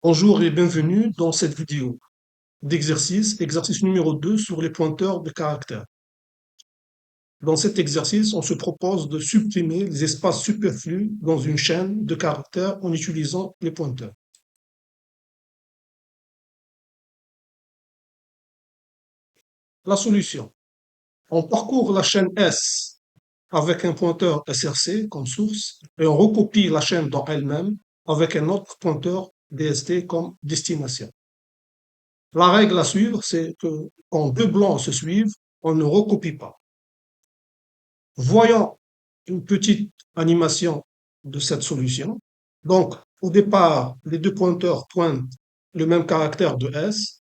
Bonjour et bienvenue dans cette vidéo d'exercice, exercice numéro 2 sur les pointeurs de caractères. Dans cet exercice, on se propose de supprimer les espaces superflus dans une chaîne de caractères en utilisant les pointeurs. La solution. On parcourt la chaîne S avec un pointeur SRC comme source et on recopie la chaîne dans elle-même avec un autre pointeur DST comme destination. La règle à suivre, c'est que quand deux blancs se suivent, on ne recopie pas. Voyons une petite animation de cette solution. Donc, au départ, les deux pointeurs pointent le même caractère de S.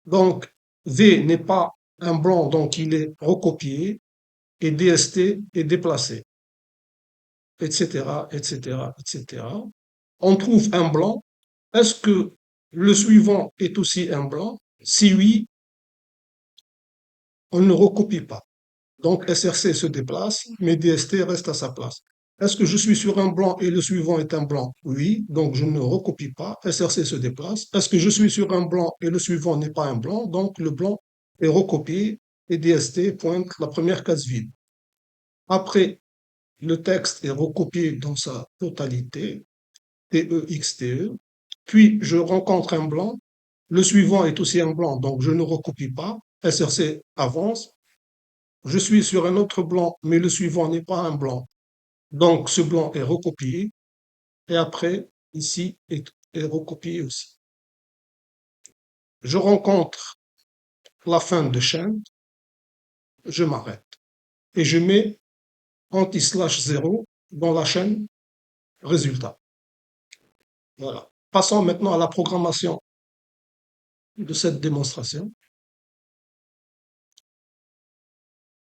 Donc, V n'est pas un blanc, donc il est recopié et DST est déplacé, etc., etc., etc. On trouve un blanc. Est-ce que le suivant est aussi un blanc? Si oui, on ne recopie pas. Donc SRC se déplace, mais DST reste à sa place. Est-ce que je suis sur un blanc et le suivant est un blanc? Oui, donc je ne recopie pas, SRC se déplace. Est-ce que je suis sur un blanc et le suivant n'est pas un blanc? Donc le blanc est recopié et DST pointe la première case vide. Après, le texte est recopié dans sa totalité, TEXTE, puis je rencontre un blanc, le suivant est aussi un blanc, donc je ne recopie pas, SRC avance, je suis sur un autre blanc, mais le suivant n'est pas un blanc. Donc, ce blanc est recopié. Et après, ici, est recopié aussi. Je rencontre la fin de chaîne, je m'arrête. Et je mets anti-slash 0 dans la chaîne résultat. Voilà. Passons maintenant à la programmation de cette démonstration.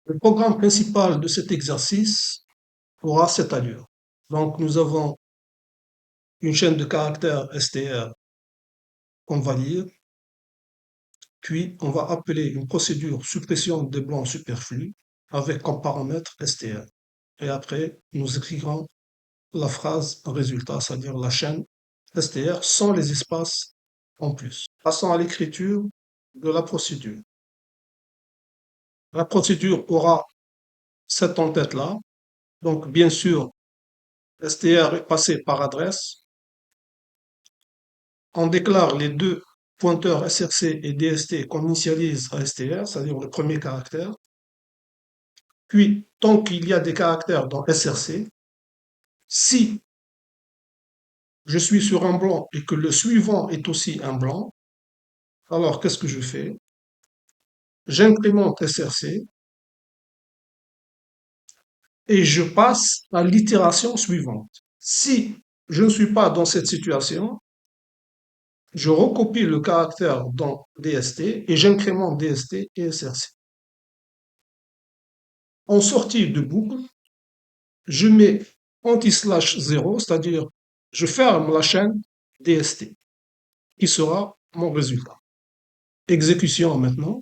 Le programme principal de cet exercice aura cette allure. Donc, nous avons une chaîne de caractères str qu'on va lire. Puis, on va appeler une procédure suppression des blancs superflus avec comme paramètre str. Et après, nous écrirons la phrase résultat, c'est-à-dire la chaîne str sans les espaces en plus. Passons à l'écriture de la procédure. La procédure aura cette en-tête-là. Donc, bien sûr, str est passé par adresse. On déclare les deux pointeurs SRC et DST qu'on initialise à str, c'est-à-dire le premier caractère. Puis, tant qu'il y a des caractères dans SRC, si je suis sur un blanc et que le suivant est aussi un blanc, alors qu'est-ce que je fais? J'incrémente SRC et je passe à l'itération suivante. Si je ne suis pas dans cette situation, je recopie le caractère dans DST et j'incrémente DST et SRC. En sortie de boucle, je mets anti-slash 0, c'est-à-dire je ferme la chaîne DST, qui sera mon résultat. Exécution maintenant.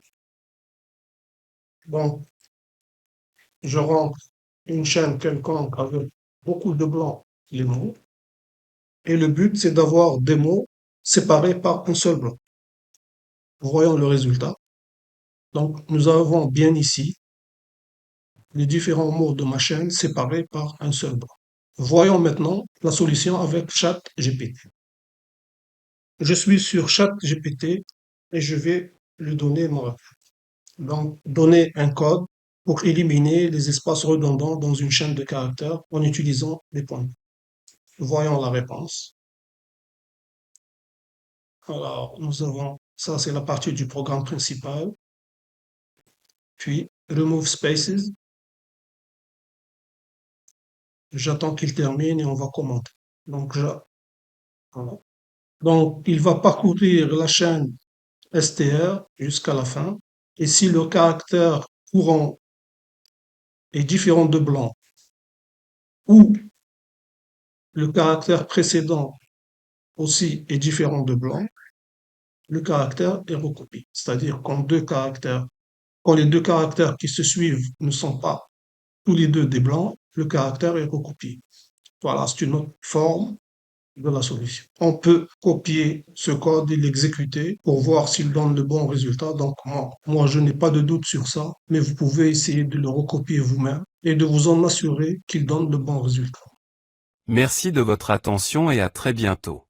Donc, je rentre une chaîne quelconque avec beaucoup de blancs, les mots, et le but, c'est d'avoir des mots séparés par un seul blanc. Voyons le résultat. Donc, nous avons bien ici les différents mots de ma chaîne séparés par un seul blanc. Voyons maintenant la solution avec ChatGPT. Je suis sur ChatGPT et je vais lui donner mon réponse. Donc, donner un code pour éliminer les espaces redondants dans une chaîne de caractères en utilisant les points. Voyons la réponse. Alors, nous avons, ça c'est la partie du programme principal. Puis, remove spaces. J'attends qu'il termine et on va commenter. Donc, voilà. Donc, il va parcourir la chaîne str jusqu'à la fin. Et si le caractère courant est différent de blanc ou le caractère précédent aussi est différent de blanc, le caractère est recopié. C'est-à-dire quand les deux caractères qui se suivent ne sont pas tous les deux des blancs, le caractère est recopié. Voilà, c'est une autre forme de la solution. On peut copier ce code et l'exécuter pour voir s'il donne le bon résultat. Donc, moi, je n'ai pas de doute sur ça, mais vous pouvez essayer de le recopier vous-même et de vous en assurer qu'il donne le bon résultat. Merci de votre attention et à très bientôt.